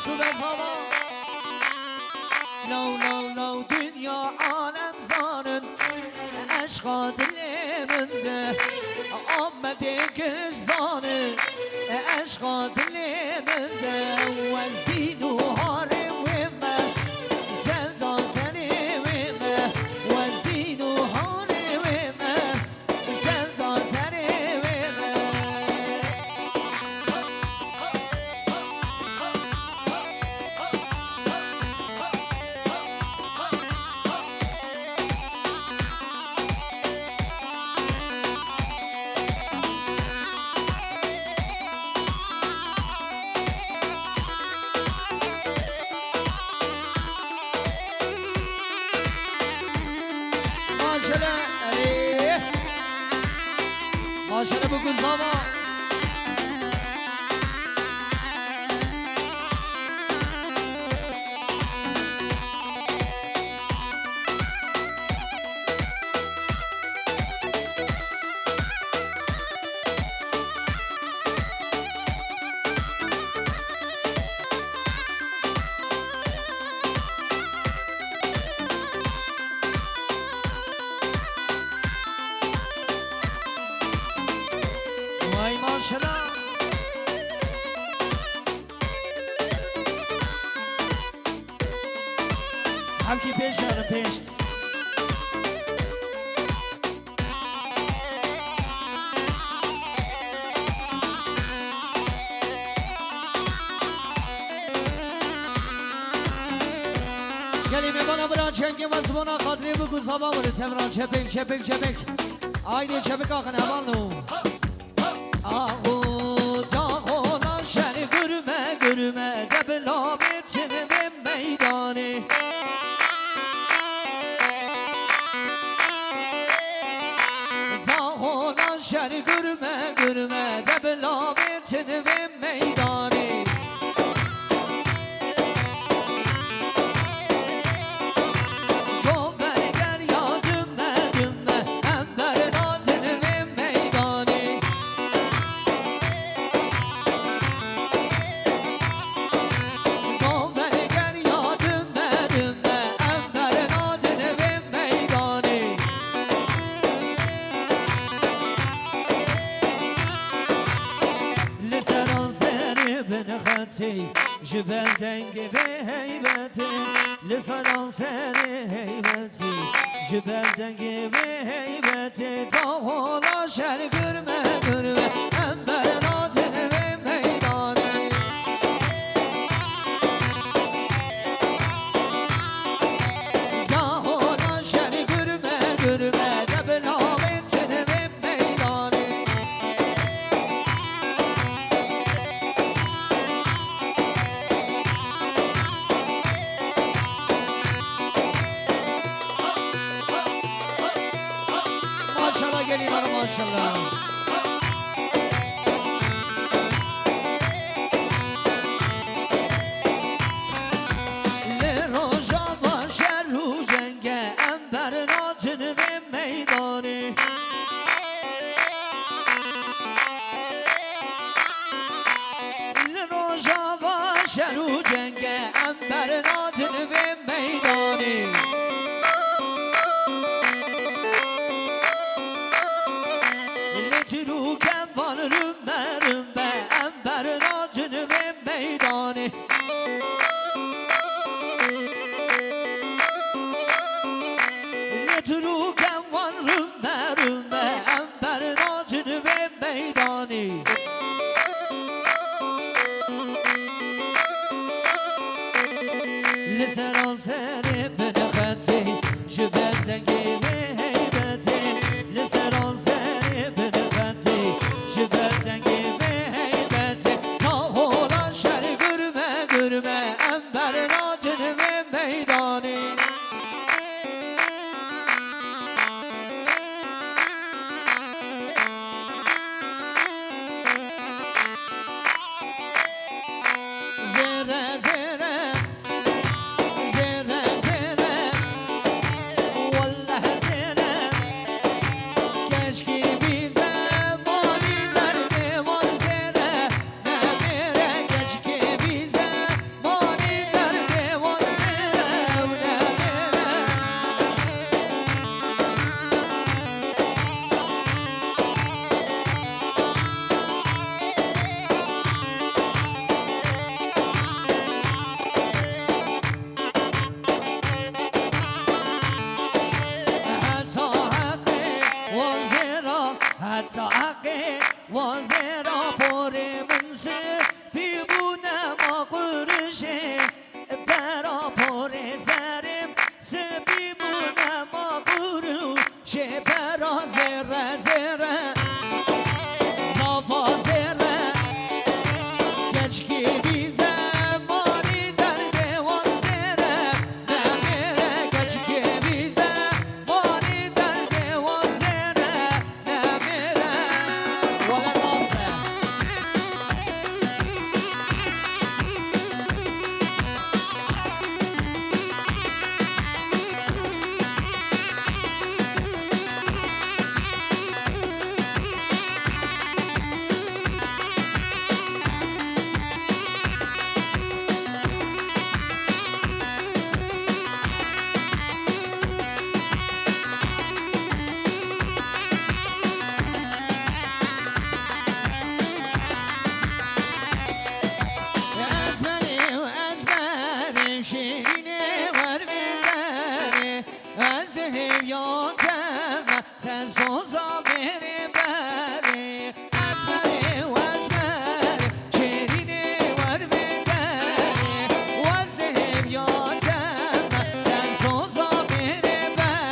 مسعود زمان لو لو لو dünya alem zanın aşka diliminde Ahmet'e güç zanı aşka diliminde Vezdinu harimime Zelda senimime Vezdinu harimime Zelda senimime Maşallah bu kız ama vay maşallah Halki peş verin peş Gelime bana bırak çenkim ve zıbona kadri bu kız hava vurur Temran çepek çepek çepek Haydi çepek akın hemen Ahu dağına şeni gürme gürme Deblametinimin meydanı Dağına şeni gürme gürme Deblametinimin meydanı Jübel dengi ve heybeti Lisanan seni heybeti Jübel dengi ve heybeti Dağla şer gürme gürme Emberin adını ve meydanı Dağla şer gürme gürme Deblametini ve meydanı Maşallah gelin hanım maşallah Le roja var şerru cenge Emberin acını ve meydanı Le roja var şerru cenge Emberin acını ve meydanı Tiruken var rümme rümme Emberin acını ve meydanı Tiruken var rümme rümme Emberin acını ve meydanı Liseran seni beni khati Jübelden gibi heybeti Liseran seni beni khati Jübelden gibi heybeti Kahola şer gürme gürme Emberin acını ve meydanı Zere zere Zere zere اشکی بی زمانی در دیوان زیره نمیره اشکی بی زمانی در دیوان زیره نمیره والا راسته شیرینه ور بدنه از ده یادم سر سوزا بره بره از بره و از بره شیرینه ور بدنه و از ده یادم سر سوزا بره بره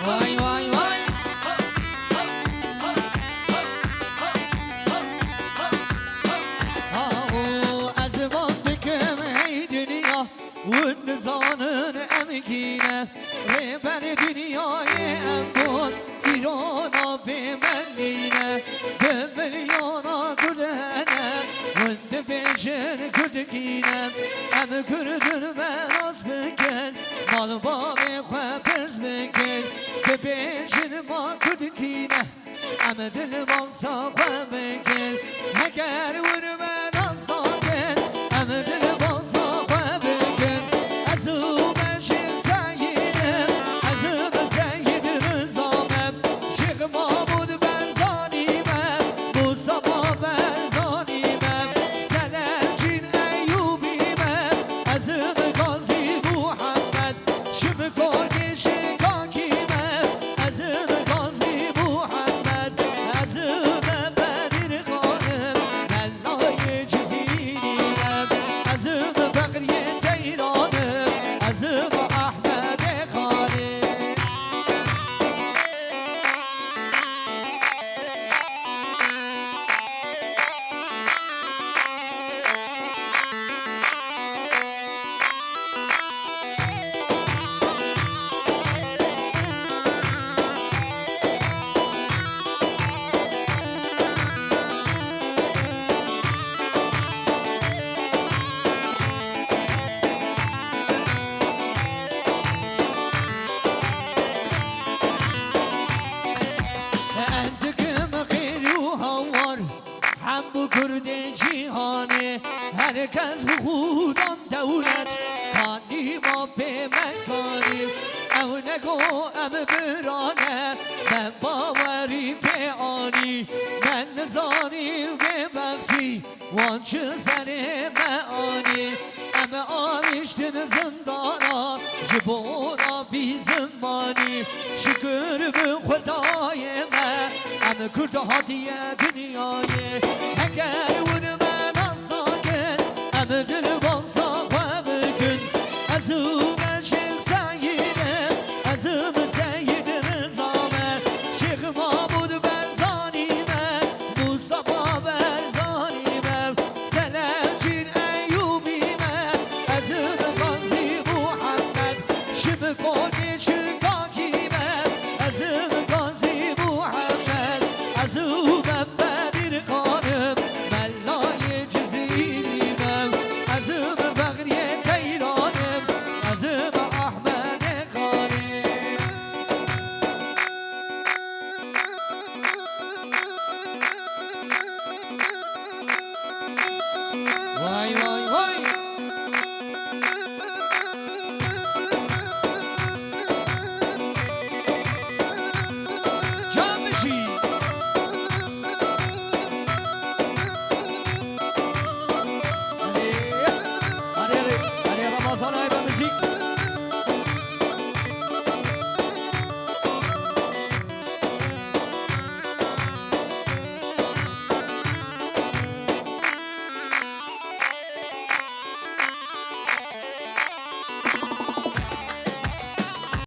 وای وای وای از وقت کم ای دنیا و نزانن امگینه ریبن دنیای امگون ایرانا به من نینه به ملیانا کردنه وند بیشن کردگینه ام کردن من از بکن مال بابی خواه پرز بکن به بیشن ما کردگینه ام دل باقصا خواه بکن اگر ور من از داکن ام دل باقصا خواه بکن از او من شیخ سیدم از او من سید رزامم شیخ محمود برزانیمم مصطفی برزانیمم سلمچین ایوبیمم از او قاضی محمد شم کنی شکاکیمم از او قاضی محمد از او بدر خانم لالای جزیریم از او فقری تیرانم از او احمد خانم هم bu kurd cihane herkes bu hudan devlet kani ma pe mekani ev nego em birane ben baveri pe ani ben nizanim ve bekçi vançı seni me ani em amiştin zindana jibona fi zimani şükür bu khudayeme em kurd hadiye dünyayı eğer vurma nastakın em dil baksa زو